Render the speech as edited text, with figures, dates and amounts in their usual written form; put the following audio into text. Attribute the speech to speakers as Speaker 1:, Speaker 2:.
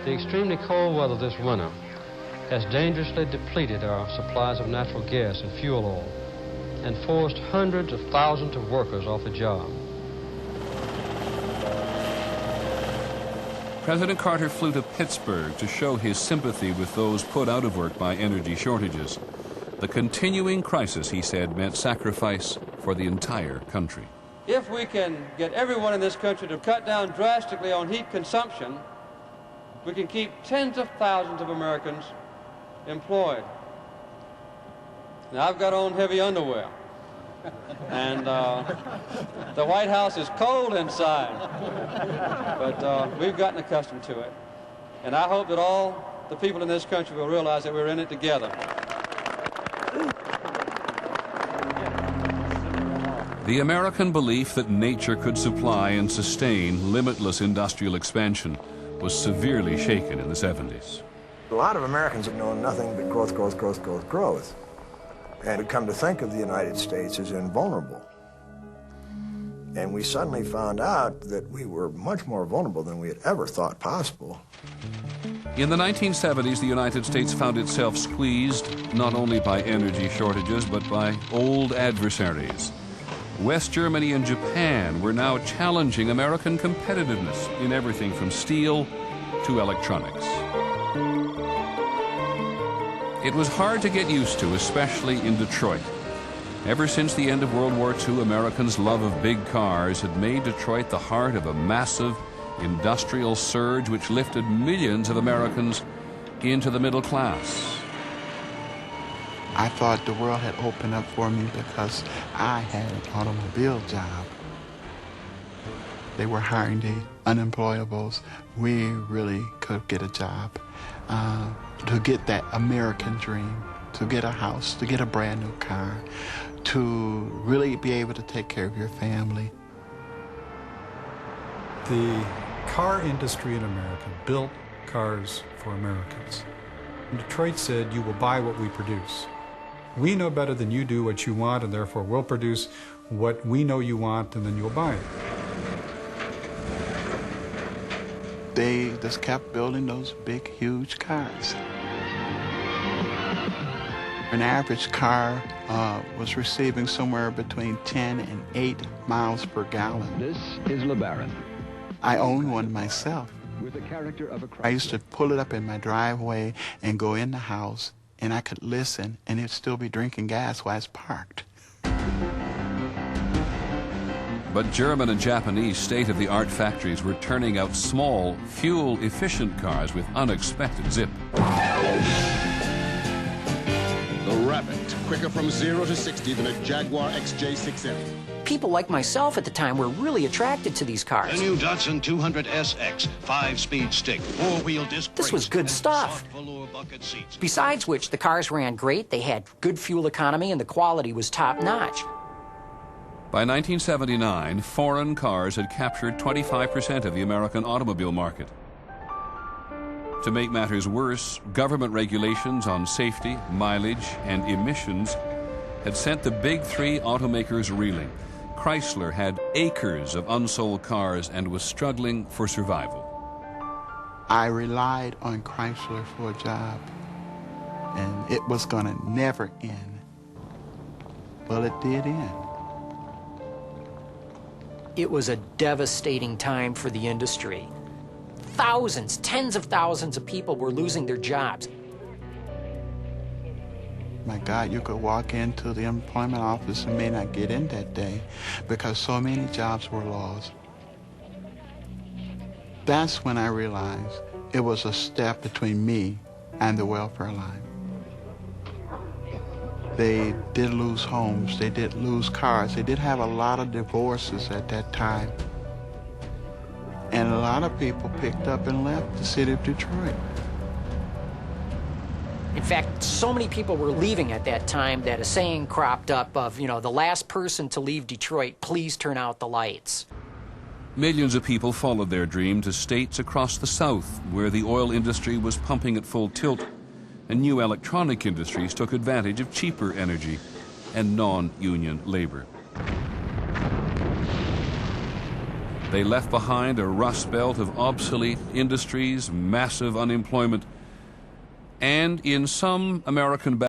Speaker 1: The extremely cold weather this winter has dangerously depleted our supplies of natural gas and fuel oil and forced hundreds of thousands of workers off a job.
Speaker 2: President Carter flew to Pittsburgh to show his sympathy with those put out of work by energy shortages. The continuing crisis, he said, meant sacrifice for the entire country.
Speaker 1: If we can get everyone in this country to cut down drastically on heat consumption, we can keep tens of thousands of Americans employed. Now, I've got on heavy underwear, and the White House is cold inside, but we've gotten accustomed to it. And I hope that all the people in this country will realize that we're in it together.
Speaker 2: The American belief that nature could supply and sustain limitless industrial expansion was severely shaken in the 70s.
Speaker 3: A lot of Americans have known nothing but growth, growth, growth, growth, growth. And had come to think of the United States as invulnerable. And we suddenly found out that we were much more vulnerable than we had ever thought possible.
Speaker 2: In the 1970s, the United States found itself squeezed not only by energy shortages, but by old adversaries. West Germany and Japan were now challenging American competitiveness in everything from steel to electronics. It was hard to get used to, especially in Detroit. Ever since the end of World War II, Americans' love of big cars had made Detroit the heart of a massive industrial surge which lifted millions of Americans into the middle class.
Speaker 4: I thought the world had opened up for me because I had an automobile job. They were hiring the unemployables. We really could get a job. To get that American dream, to get a house, to get a brand new car, to really be able to take care of your family.
Speaker 5: The car industry in America built cars for Americans. And Detroit said, you will buy what we produce. We know better than you do what you want, and therefore we'll produce what we know you want, and then you'll buy it.
Speaker 4: They just kept building those big, huge cars. An average car was receiving somewhere between 10 and 8 miles per gallon.
Speaker 6: This is LeBaron.
Speaker 4: I own one myself.
Speaker 6: With the character of a
Speaker 4: I used to pull it up in my driveway and go in the house, and I could listen, and it'd still be drinking gas while it's parked.
Speaker 2: But German and Japanese state-of-the-art factories were turning out small, fuel-efficient cars with unexpected zip.
Speaker 7: The Rabbit, quicker from 0 to 60 than a Jaguar XJ6M.
Speaker 8: People like myself at the time were really attracted to these cars.
Speaker 9: The new Datsun 200SX, 5-speed stick, 4-wheel disc brakes.
Speaker 8: This was good stuff. Besides which, the cars ran great, they had good fuel economy, and the quality was top-notch.
Speaker 2: By 1979, foreign cars had captured 25% of the American automobile market. To make matters worse, government regulations on safety, mileage, and emissions had sent the big three automakers reeling. Chrysler had acres of unsold cars and was struggling for survival.
Speaker 4: I relied on Chrysler for a job, and it was going to never end. Well, it did end.
Speaker 8: It was a devastating time for the industry. Thousands, tens of thousands of people were losing their jobs.
Speaker 4: My God, you could walk into the employment office and may not get in that day because so many jobs were lost. That's when I realized it was a step between me and the welfare line. They did lose homes, they did lose cars, they did have a lot of divorces at that time. And a lot of people picked up and left the city of Detroit.
Speaker 8: In fact, so many people were leaving at that time that a saying cropped up of, the last person to leave Detroit, please turn out the lights.
Speaker 2: Millions of people followed their dream to states across the South, where the oil industry was pumping at full tilt, and new electronic industries took advantage of cheaper energy and non-union labor. They left behind a rust belt of obsolete industries, massive unemployment, and in some American